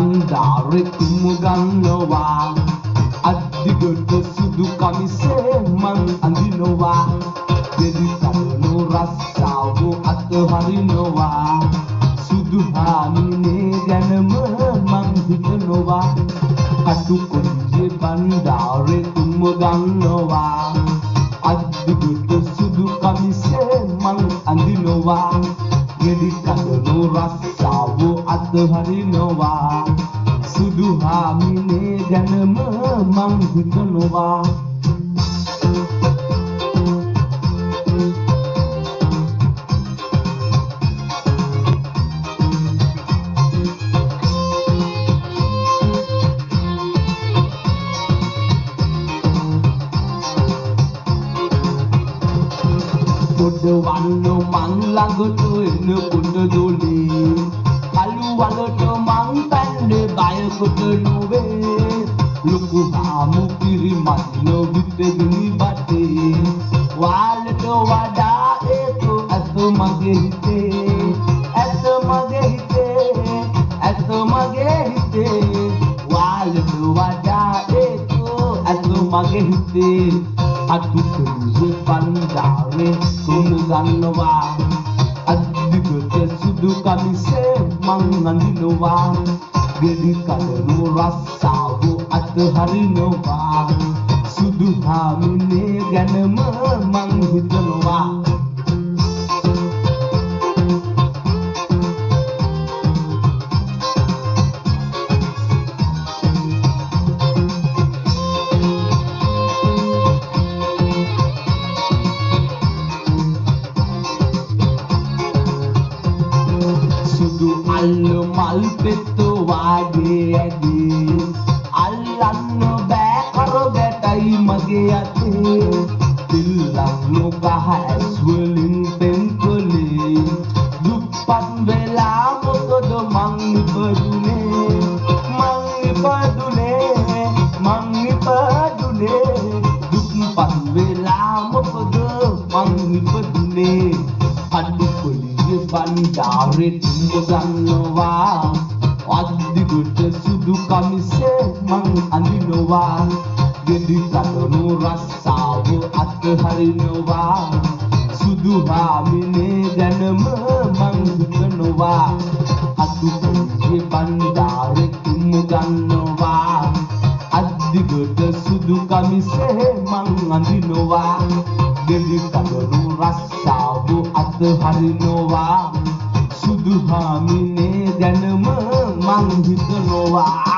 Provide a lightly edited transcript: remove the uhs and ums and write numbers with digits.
බණ්ඩාරේ තුමු ගන්නවා අද්දිගොඩ සුදු කමිසේ මං අඳිනවා දෙවි කඩනු රස්සාව අතහරිනවා සුදු හාමිනේ ගැනම මං හිතනවා කටු කොන්ජේ බණ්ඩාරේ තුමු ගන්නවා අද්දිගොඩ සුදු කමිසේ මං අඳිනවා දෙවි කඩනු රස්සාව අතහරිනවා සුදු හාමිනේ ගැනම මං හිතනවා පොඩ වන්න මං ළඟට එනකොට දොලේ කළු වලට මං පැන්නේ බයකොට නොවේ ලොකු හාමු කිරිමත් නොවිතගිනි බටේ වාලට වඩා ඒක ඇත මගේ හිතේ ඇත මගේ හිතේ ඇත මගේ හිතේ වාලට වඩා ඒක ඇත මගේ හිතේ අතුකේ බණ්ඩාරේ තුමු ගන්නවා අද්දිගොඩ සුදු කමිසේ මං අඳිනවා ගෙඩි කඩනු රස්සාව අතහරිනවා සුදු හාමිනේ ගැනම මං හිතනවා අල්ල මල් පෙත්තු වාගේ ඇදී අල්ලන්න බෑ කරබැටයි මගේ අතේ පිල්ලක් නොගහ ඇස් වලින් පෙන්කොලේ දුප්පත් වෙලා මොකද මං ඉපදුනේ දුප්පත් වෙලා මොකද මං ඉපදුනේ අඩුකොලියේ බණ්ඩාරේ තුමු ගන්නවා අද්දිගොඩ සුදු කමිසේ මං අඳිනවා ගෙඩි කඩනු රස්සාව අතහරිනවා සුදු හාමිනේ ගැනම මං හිතනවා අඩුකොලියේ බණ්ඩාරේ තුමු ගන්නවා අද්දිගොඩ සුදු කමිසේ මං අඳිනවා ගෙඩි කඩනු රස්සාව අතහරිනවා සුදු හාමිනේ ගැනම මං හිතනවා